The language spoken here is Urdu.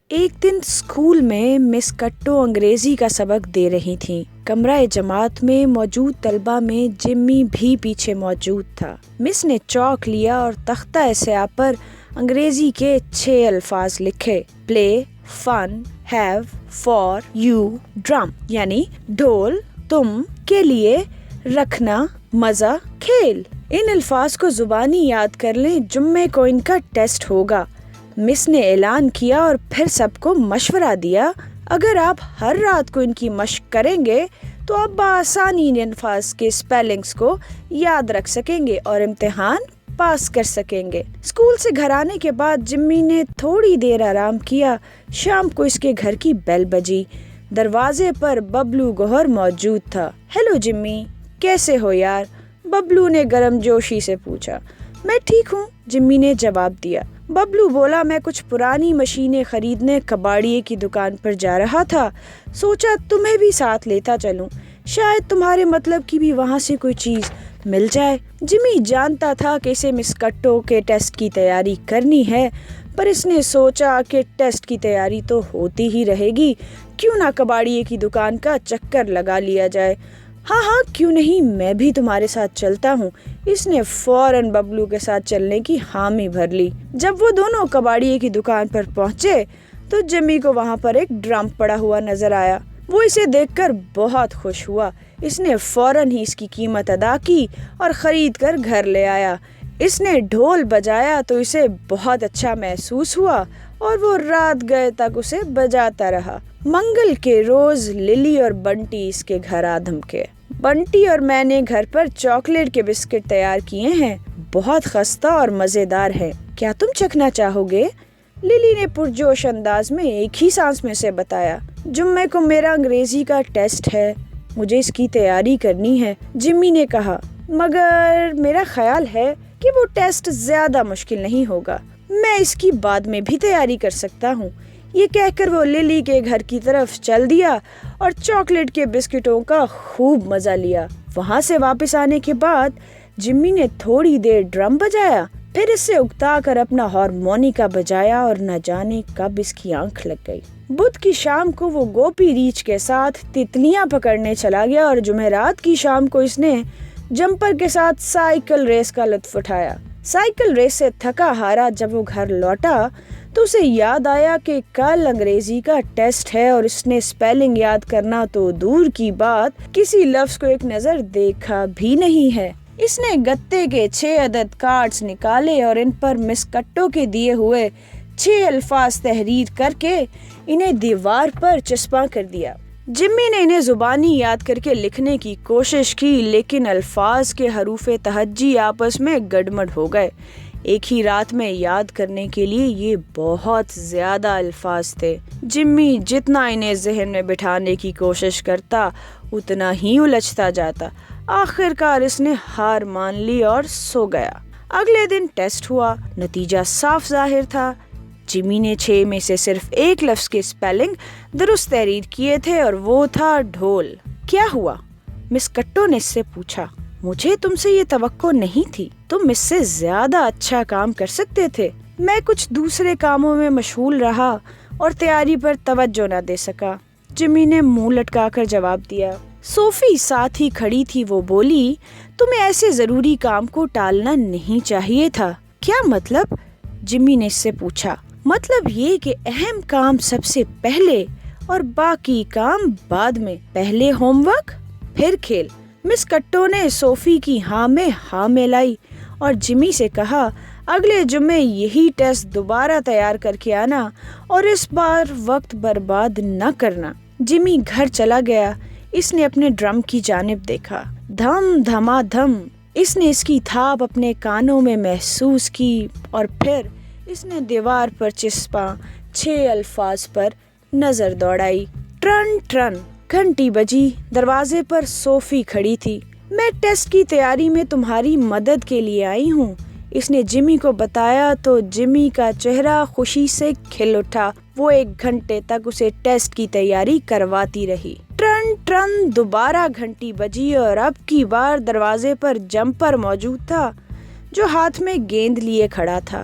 ایک دن اسکول میں مس کٹو انگریزی کا سبق دے رہی تھیں۔ کمرہ جماعت میں موجود طلبہ میں جمی بھی پیچھے موجود تھا۔ مس نے چاک لیا اور تختہ سیاہ پر انگریزی کے 6 الفاظ لکھے: پلے، فن، ہیو، فار، یو، ڈرم یعنی ڈھول، تم، کے لیے، رکھنا، مزہ، کھیل۔ ان الفاظ کو زبانی یاد کر لیں، جمعے کو ان کا ٹیسٹ ہوگا۔ مس نے اعلان کیا اور پھر سب کو مشورہ دیا، اگر آپ ہر رات کو ان کی مشق کریں گے تو آپ بآسانی ان الفاظ کے اسپیلنگز کو یاد رکھ سکیں گے اور امتحان پاس کر سکیں گے۔ اسکول سے گھر آنے کے بعد جمی نے تھوڑی دیر آرام کیا۔ شام کو اس کے گھر کی بیل بجی۔ دروازے پر ببلو گوہر موجود تھا۔ ہیلو جمی، کیسے ہو یار؟ ببلو نے گرم جوشی سے پوچھا۔ میں ٹھیک ہوں، جمی نے جواب دیا۔ ببلو بولا، میں کچھ پرانی مشینیں خریدنے کباڑیے کی دکان پر جا رہا تھا، سوچا تمہیں بھی ساتھ لیتا چلوں، شاید تمہارے مطلب کی بھی وہاں سے کوئی چیز مل جائے۔ جمی جانتا تھا کہ اسے مس کٹو کے ٹیسٹ کی تیاری کرنی ہے، پر اس نے سوچا کہ ٹیسٹ کی تیاری تو ہوتی ہی رہے گی، کیوں نہ کباڑیے کی دکان کا چکر لگا لیا جائے۔ ہاں کیوں نہیں، میں بھی تمہارے ساتھ چلتا ہوں۔ اس نے فوراً ببلو کے ساتھ چلنے کی حامی بھر لی۔ جب وہ دونوں کباڑیے کی دکان پر پہنچے تو جمی کو وہاں پر ایک ڈرم پڑا ہوا نظر آیا۔ وہ اسے دیکھ کر بہت خوش ہوا۔ اس نے فوراً ہی اس کی قیمت ادا کی اور خرید کر گھر لے آیا۔ اس نے ڈھول بجایا تو اسے بہت اچھا محسوس ہوا اور وہ رات گئے تک اسے بجاتا رہا۔ منگل کے روز للی اور بنٹی اس کے گھر آ دھمکے۔ بنٹی اور میں نے گھر پر چاکلیٹ کے بسکٹ تیار کیے ہیں، بہت خستہ اور مزیدار ہیں، کیا تم چکھنا چاہو گے؟ للی نے پرجوش انداز میں ایک ہی سانس میں سے بتایا۔ جمعے کو میرا انگریزی کا ٹیسٹ ہے، مجھے اس کی تیاری کرنی ہے، جمی نے کہا، مگر میرا خیال ہے کہ وہ ٹیسٹ زیادہ مشکل نہیں ہوگا، میں اس کی بعد میں بھی تیاری کر سکتا ہوں۔ یہ کہہ کر وہ للی کے گھر کی طرف چل دیا اور چاکلیٹ کے بسکٹوں کا خوب مزہ لیا۔ وہاں سے واپس آنے کے بعد جمی نے تھوڑی دیر ڈرم بجایا، پھر اس سے اکتا کر اپنا ہارمونیکا بجایا اور نہ جانے کب اس کی آنکھ لگ گئی۔ بدھ کی شام کو وہ گوپی ریچھ کے ساتھ تتلیاں پکڑنے چلا گیا اور جمعرات کی شام کو اس نے جمپر کے ساتھ سائیکل ریس کا لطف اٹھایا۔ سائیکل ریس سے تھکا ہارا جب وہ گھر لوٹا تو اسے یاد آیا کہ کل انگریزی کا ٹیسٹ ہے اور اس نے اسپیلنگ یاد کرنا تو دور کی بات، کسی لفظ کو ایک نظر دیکھا بھی نہیں ہے۔ اس نے گتے کے 6 عدد کارڈز نکالے اور ان پر مس کٹو کے دیے ہوئے 6 الفاظ تحریر کر کے انہیں دیوار پر چسپاں کر دیا۔ جمی نے انہیں زبانی یاد کر کے لکھنے کی کوشش کی، لیکن الفاظ کے حروف تہجی آپس میں گڑمڑ ہو گئے۔ ایک ہی رات میں یاد کرنے کے لیے یہ بہت زیادہ الفاظ تھے۔ جمی جتنا انہیں ذہن میں بٹھانے کی کوشش کرتا اتنا ہی الجھتا جاتا۔ آخر کار اس نے ہار مان لی اور سو گیا۔ اگلے دن ٹیسٹ ہوا، نتیجہ صاف ظاہر تھا۔ جمی نے 6 میں سے صرف 1 لفظ کے اسپیلنگ درست تحریر کیے تھے اور وہ تھا ڈھول۔ کیا ہوا؟ مس کٹو نے اس سے پوچھا۔ مجھے تم سے یہ توقع نہیں تھی، تم اس سے زیادہ اچھا کام کر سکتے تھے۔ میں کچھ دوسرے کاموں میں مشغول رہا اور تیاری پر توجہ نہ دے سکا، جمی نے منہ لٹکا کر جواب دیا۔ صوفی ساتھ ہی کھڑی تھی، وہ بولی، تمہیں ایسے ضروری کام کو ٹالنا نہیں چاہیے تھا۔ کیا مطلب؟ جمی نے اس سے پوچھا۔ مطلب یہ کہ اہم کام سب سے پہلے اور باقی کام بعد میں، پہلے ہوم ورک پھر کھیل۔ مس کٹو نے صوفی کی ہاں میں ہاں ملائی اور جمی سے کہا، اگلے جمعے یہی ٹیسٹ دوبارہ تیار کر کے آنا اور اس بار وقت برباد نہ کرنا۔ جمی گھر چلا گیا۔ اس نے اپنے ڈرم کی جانب دیکھا۔ دھم دھما دھم، اس نے اس کی تھاپ اپنے کانوں میں محسوس کی اور پھر اس نے دیوار پر چسپاں 6 الفاظ پر نظر دوڑائی۔ ٹرن ٹرن، گھنٹی بجی۔ دروازے پر صوفی کھڑی تھی۔ میں ٹیسٹ کی تیاری میں تمہاری مدد کے لیے آئی ہوں، اس نے جمی کو بتایا تو جمی کا چہرہ خوشی سے کھل اٹھا۔ وہ 1 گھنٹے تک اسے ٹیسٹ کی تیاری کرواتی رہی۔ ٹرن ٹرن، دوبارہ گھنٹی بجی اور اب کی بار دروازے پر جمپر موجود تھا جو ہاتھ میں گیند لیے کھڑا تھا۔